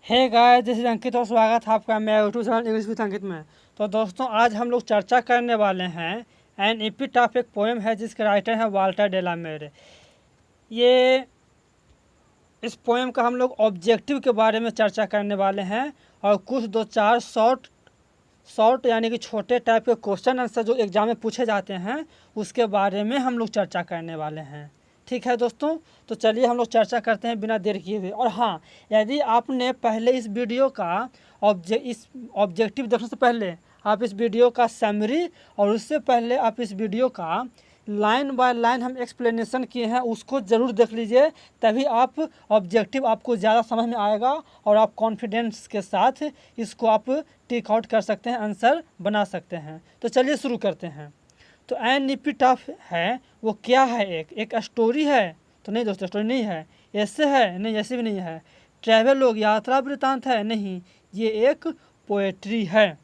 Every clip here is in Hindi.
हे गाइस, दिस इज अंकित और स्वागत है आपका मेरा यूट्यूब चैनल इंग्लिश विद अंकित में। तो दोस्तों, आज हम लोग चर्चा करने वाले हैं एन एपिटाफ। एक पोएम है जिसके राइटर हैं वाल्टर डेलामेर। ये इस पोएम का हम लोग ऑब्जेक्टिव के बारे में चर्चा करने वाले हैं और कुछ दो चार शॉर्ट शॉर्ट यानी कि छोटे टाइप के क्वेश्चन आंसर जो एग्जाम में पूछे जाते हैं उसके बारे में हम लोग चर्चा करने वाले हैं। ठीक है दोस्तों, तो चलिए हम लोग चर्चा करते हैं बिना देर किए हुए। और हाँ, यदि आपने पहले इस वीडियो का इस ऑब्जेक्टिव देखने से पहले आप इस वीडियो का समरी और उससे पहले आप इस वीडियो का लाइन बाय लाइन हम एक्सप्लेनेशन किए हैं उसको ज़रूर देख लीजिए, तभी आप ऑब्जेक्टिव आपको ज़्यादा समझ में आएगा और आप कॉन्फिडेंस के साथ इसको आप टिक आउट कर सकते हैं, आंसर बना सकते हैं। तो चलिए शुरू करते हैं। तो एन एपिटाफ है वो क्या है? एक स्टोरी है? तो नहीं दोस्तों, स्टोरी नहीं है। ऐसे है? नहीं, ऐसे भी नहीं है। ट्रैवल यात्रा वृतांत है? नहीं, ये एक पोएट्री है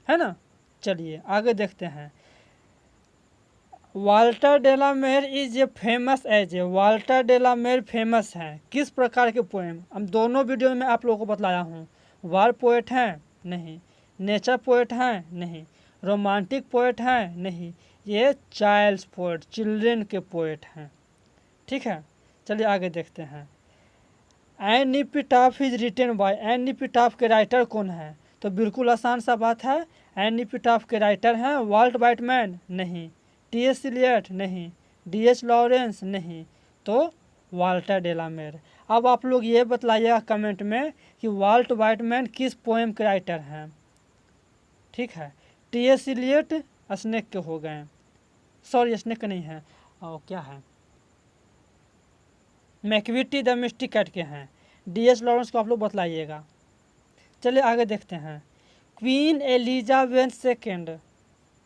ना। चलिए आगे देखते हैं। Walter de la Mare is a famous as Walter de la Mare famous हैं किस प्रकार के पोएम? हम दोनों वीडियो में आप लोगों को बतलाया हूँ। वार पोएट हैं? नहीं। नेचर पोएट हैं? नहीं। रोमांटिक पोएट हैं? नहीं। ये चाइल्ड्स पोएट, चिल्ड्रेन के पोएट हैं। ठीक है, चलिए आगे देखते हैं। An epitaph is written by, an epitaph के राइटर कौन है? तो बिल्कुल आसान सा बात है, एन एपिटाफ के राइटर हैं वाल्ट वाइटमैन? नहीं। T S Eliot? नहीं। D H Lawrence? नहीं। तो वाल्टर डेलामेर। अब आप लोग ये बतलाइएगा कमेंट में कि वाल्ट वाइटमैन किस पोएम के राइटर हैं। ठीक है, टी एस इलियट स्नेक के हो गए, सॉरी स्नेक के नहीं है, और क्या है, मैकविटी द मिस्टिक कैट के हैं। डी एच लॉरेंस को आप लोग बतलाइएगा। चलिए आगे देखते हैं। क्वीन एलिजाबेथ सेकेंड,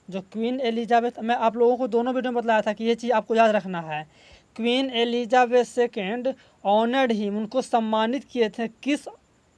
जो क्वीन एलिजाबेथ, मैं आप लोगों को दोनों वीडियो में बतलाया था कि ये चीज़ आपको याद रखना है। Queen Elizabeth second honoured him, उनको सम्मानित किए थे किस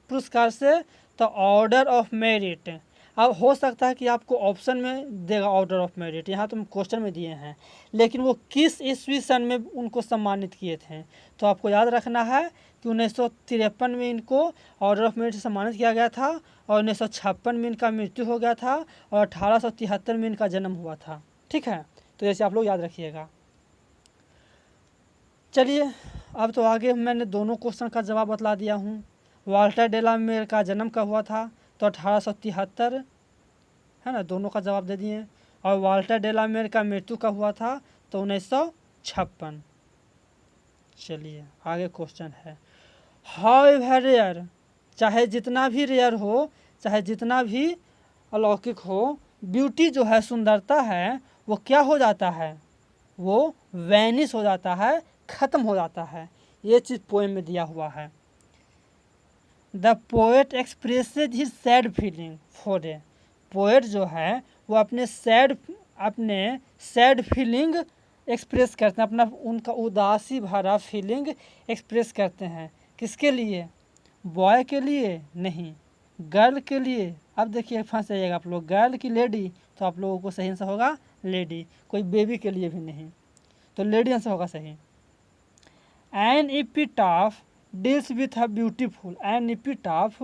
पुरस्कार से? तो ऑर्डर ऑफ मेरिट। अब हो सकता है कि आपको ऑप्शन में देगा ऑर्डर ऑफ मेरिट, यहाँ तो हम क्वेश्चन में दिए हैं, लेकिन वो किस ईस्वी सन में उनको सम्मानित किए थे? तो आपको याद रखना है कि 1953 में इनको ऑर्डर ऑफ मेरिट से सम्मानित किया गया था और 1956 में इनका मृत्यु हो गया था और 1873 में इनका जन्म हुआ था। ठीक है, तो जैसे आप लोग याद रखिएगा। चलिए अब तो आगे मैंने दोनों क्वेश्चन का जवाब बतला दिया हूँ। वाल्टर डेलामेर का जन्म कब हुआ था? तो 1873, है ना, दोनों का जवाब दे दिए। और वाल्टर डेलामेर का मृत्यु कब हुआ था? तो 1956। चलिए आगे क्वेश्चन है। हाउ रेयर, चाहे जितना भी रेयर हो, चाहे जितना भी अलौकिक हो, ब्यूटी जो है, सुंदरता है, वो क्या हो जाता है? वो वैनिश हो जाता है, ख़त्म हो जाता है। ये चीज़ पोएम में दिया हुआ है। The poet expresses his sad feeling for a, poet जो है वो अपने सैड फीलिंग एक्सप्रेस करते हैं, अपना उनका उदासी भरा फीलिंग एक्सप्रेस करते हैं। किसके लिए? बॉय के लिए? नहीं, गर्ल के लिए। अब देखिए फंस जाइएगा आप लोग, गर्ल की लेडी, तो आप लोगों को सही आंसर होगा लेडी, कोई बेबी के लिए भी नहीं, तो लेडी आंसर होगा सही। An epitaph deals with a beautiful, an epitaph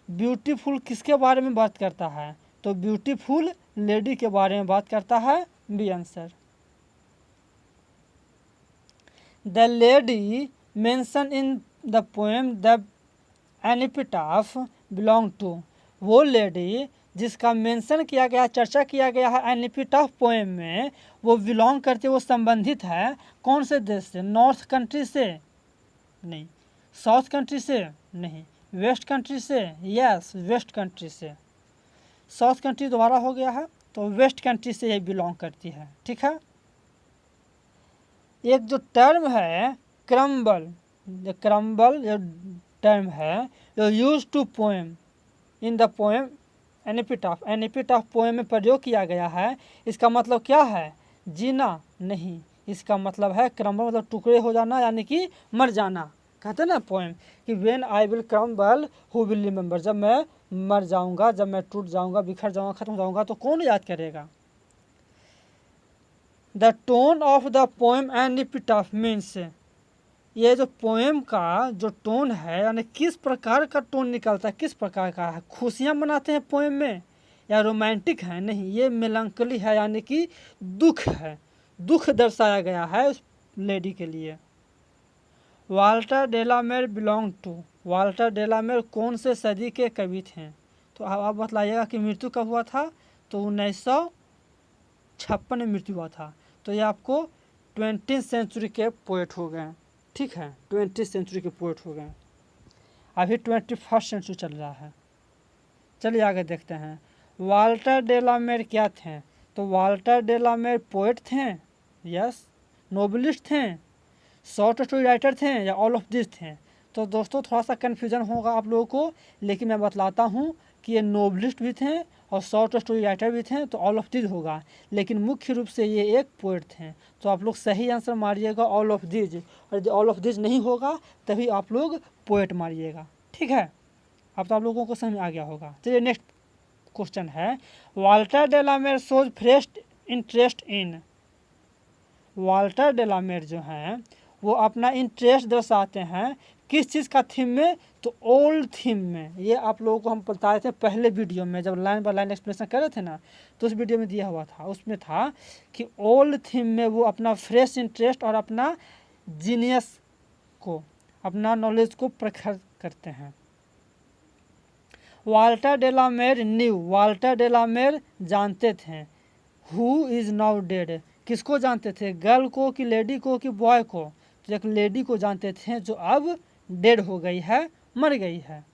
beautiful किसके बारे में बात करता है? तो ब्यूटीफुल लेडी के बारे में बात करता है, B answer. The lady mention in the poem the an epitaph belong to, वो लेडी जिसका मेंशन किया गया, चर्चा किया गया है एन एपिटाफ पोएम में, वो बिलोंग करते, वो संबंधित है कौन से देश से? नॉर्थ कंट्री से? नहीं। साउथ कंट्री से? नहीं। वेस्ट कंट्री से? यस, वेस्ट कंट्री से। साउथ कंट्री दोबारा हो गया है, तो वेस्ट कंट्री से ये बिलोंग करती है। ठीक है, एक जो टर्म है क्रम्बल, जो क्रम्बल जो टर्म है जो use to poem in the poem an epitaph, an epitaph poem में प्रयोग किया गया है। इसका मतलब क्या है? जीना? नहीं, इसका मतलब है क्रम्बल, मतलब टुकड़े हो जाना, यानी कि मर जाना। कहते हैं ना पोएम कि when I will crumble who will remember, जब मैं मर जाऊंगा, जब मैं टूट जाऊंगा, बिखर जाऊंगा, खत्म हो जाऊंगा, तो कौन याद करेगा? The tone of the poem an epitaph means, ये जो पोएम का जो टोन है यानी किस प्रकार का टोन निकलता है, किस प्रकार का है, खुशियाँ मनाते हैं पोएम में या रोमांटिक है, नहीं, ये मेलंकली है यानी कि दुख है, दुख दर्शाया गया है उस लेडी के लिए। वाल्टर डेलामेर बिलोंग टू, वाल्टर डेलामेर कौन से सदी के कवि थे? तो आप बतलाइएगा कि मृत्यु कब हुआ था? तो 1956 में मृत्यु हुआ था। तो ये आपको 20th सेंचुरी के पोएट हो गए, ठीक है, 20th सेंचुरी के पोएट हो गए। अभी 21st सेंचुरी चल रहा है। चलिए आगे देखते हैं। वाल्टर डेलामेर क्या थे? तो वाल्टर डेलामेर पोएट थे, यस, नोबलिस्ट थे, शॉर्ट स्टोरी राइटर थे या ऑल ऑफ दिस थे? तो दोस्तों थोड़ा सा कन्फ्यूजन होगा आप लोगों को, लेकिन मैं बतलाता हूँ कि ये नोबलिस्ट भी थे और शॉर्ट स्टोरी राइटर भी थे, तो ऑल ऑफ दिस होगा, लेकिन मुख्य रूप से ये एक पोएट थे। तो आप लोग सही आंसर मारिएगा ऑल ऑफ दिस, और यदि ऑल ऑफ दिस नहीं होगा तभी आप लोग पोएट मारिएगा, ठीक है। अब तो आप लोगों को समझ आ गया होगा। चलिए नेक्स्ट क्वेश्चन है, Walter de la Mare shows fresh interest in, Walter de la Mare जो हैं वो अपना इंटरेस्ट दर्शाते हैं किस चीज़ का थीम में? तो ओल्ड थीम में। ये आप लोगों को हम बताए थे पहले वीडियो में, जब लाइन बाय लाइन एक्सप्लेनेशन कर रहे थे ना, तो उस वीडियो में दिया हुआ था, उसमें था कि ओल्ड थीम में वो अपना फ्रेश इंटरेस्ट और अपना जीनियस को, अपना नॉलेज को प्रखर करते हैं। वाल्टर डेलामेर न्यू, वाल्टर डेलामेर जानते थे, हु इज़ नाउ डेड, किसको जानते थे? गर्ल को कि लेडी को कि बॉय को? तो एक लेडी को जानते थे जो अब डेड हो गई है, मर गई है।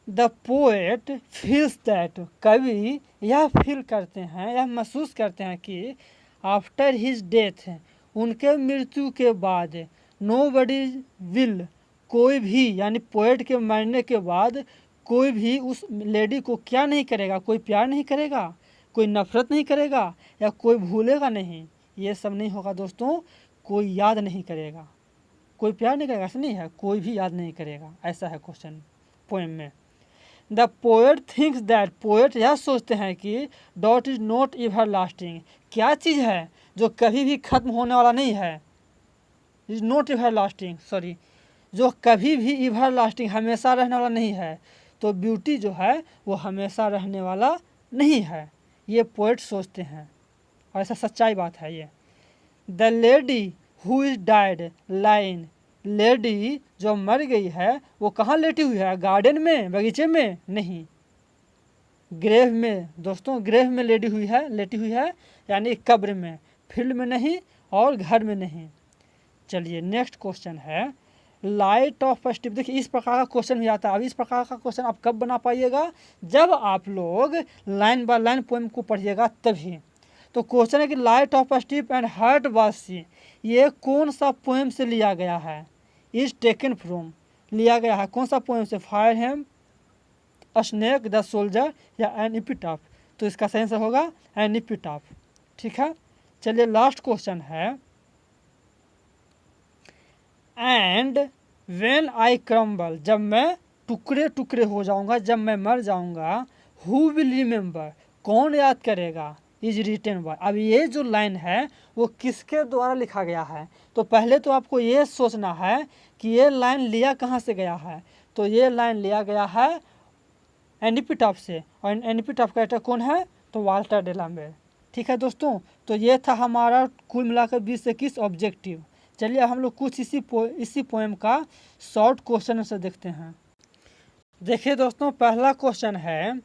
द पोएट फील्स दैट, कवि यह फील करते हैं, यह महसूस करते हैं कि आफ्टर हिज डेथ, उनके मृत्यु के बाद, नो बडी विल, कोई भी, यानी पोएट के मरने के बाद कोई भी उस लेडी को क्या नहीं करेगा? कोई प्यार नहीं करेगा, कोई नफरत नहीं करेगा, या कोई भूलेगा नहीं, ये सब नहीं होगा दोस्तों। कोई याद नहीं करेगा, कोई प्यार नहीं करेगा, ऐसा नहीं है, कोई भी याद नहीं करेगा, ऐसा है क्वेश्चन पोएम में। The poet thinks that, poet यह सोचते हैं कि dot is not ever lasting, क्या चीज़ है जो कभी भी खत्म होने वाला नहीं है? Is not ever lasting, sorry, जो कभी भी एवर लास्टिंग, हमेशा रहने वाला नहीं है। तो ब्यूटी जो है वो हमेशा रहने वाला नहीं है, ये पोएट सोचते हैं, और ऐसा सच्चाई बात है ये। The lady who is died line, lady जो मर गई है वो कहाँ लेटी हुई है? गार्डन में, बगीचे में? नहीं, ग्रेव में दोस्तों, ग्रेव में लेटी हुई है, यानी कब्र में, फील्ड में नहीं और घर में नहीं। चलिए नेक्स्ट क्वेश्चन है, लाइट ऑफ स्टिप। देखिए इस प्रकार का क्वेश्चन भी आता है। अब इस प्रकार का क्वेश्चन आप कब बना पाइएगा? जब आप लोग लाइन बाय लाइन पोएम को पढ़िएगा तभी। तो क्वेश्चन है कि light of step and heart was she, ये कौन सा पोएम से लिया गया है? इज टेकन फ्रॉम, लिया गया है कौन सा पोएम से? Fire hymn, snake, the soldier या एन एपिटाफ? तो इसका सही आंसर होगा एन एपिटाफ, ठीक है। चलिए लास्ट क्वेश्चन है, एंड व्हेन आई क्रम्बल, जब मैं टुकड़े टुकड़े हो जाऊंगा, जब मैं मर जाऊंगा, हु विल रिमेंबर, कौन याद करेगा? Is written by. अब ये जो लाइन है वो किसके द्वारा लिखा गया है? तो पहले तो आपको ये सोचना है कि ये लाइन लिया कहाँ से गया है। तो ये लाइन लिया गया है एनिपिटाफ से, और एनिपिटाफ का राइटर कौन है? तो वाल्टर डेलामेर, ठीक है दोस्तों। तो ये था हमारा कुल मिलाकर 20 से 21 ऑब्जेक्टिव। चलिए हम लोग कुछ इसी पोएम का शॉर्ट क्वेश्चन से देखते हैं। देखिए दोस्तों, पहला क्वेश्चन है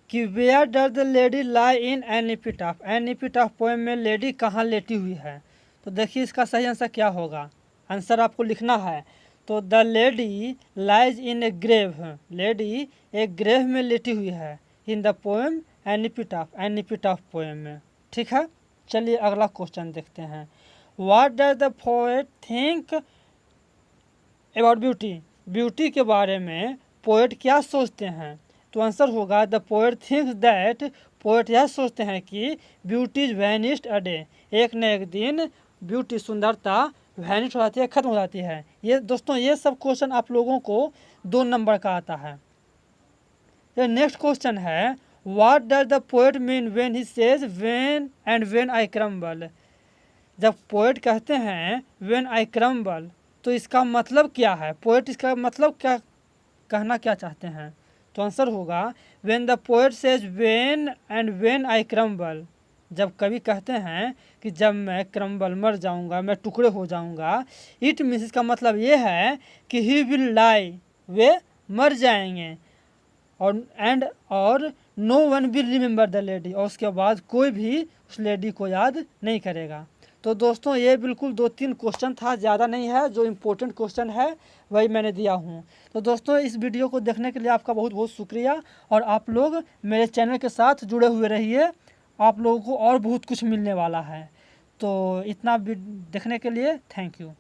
कि where does the lady lie in an epitaph, an epitaph poem में लेडी कहाँ लेटी हुई है? तो देखिए इसका सही आंसर क्या होगा, आंसर आपको लिखना है। तो the lady lies in a grave, lady एक ग्रेव में लेटी हुई है, in the poem an epitaph poem में, ठीक है। चलिए अगला क्वेश्चन देखते हैं, what does the poet think about beauty, beauty के बारे में पोएट क्या सोचते हैं? तो आंसर होगा the poet thinks that, poet यह सोचते हैं कि beauty is vanished a day, एक न एक दिन ब्यूटी, सुंदरता वैनिश हो जाती है, खत्म हो जाती है। ये दोस्तों ये सब क्वेश्चन आप लोगों को 2 नंबर का आता है। ये नेक्स्ट क्वेश्चन है, what does the poet mean when he says when and when I crumble, जब पोएट कहते हैं व्हेन आई क्रम्बल तो इसका मतलब क्या है, पोएट इसका मतलब क्या कहना क्या चाहते हैं? तो आंसर होगा when the poet says when I crumble, जब कवि कहते हैं कि जब मैं क्रम्बल मर जाऊंगा, मैं टुकड़े हो जाऊंगा, इट मीन्स इसका मतलब ये है कि ही विल डाई, वे मर जाएंगे, और no one will remember the lady, और उसके बाद कोई भी उस लेडी को याद नहीं करेगा। तो दोस्तों ये बिल्कुल 2-3 क्वेश्चन था, ज़्यादा नहीं है, जो इम्पोर्टेंट क्वेश्चन है वही मैंने दिया हूँ। तो दोस्तों इस वीडियो को देखने के लिए आपका बहुत बहुत शुक्रिया, और आप लोग मेरे चैनल के साथ जुड़े हुए रहिए, आप लोगों को और बहुत कुछ मिलने वाला है। तो इतना देखने के लिए थैंक यू।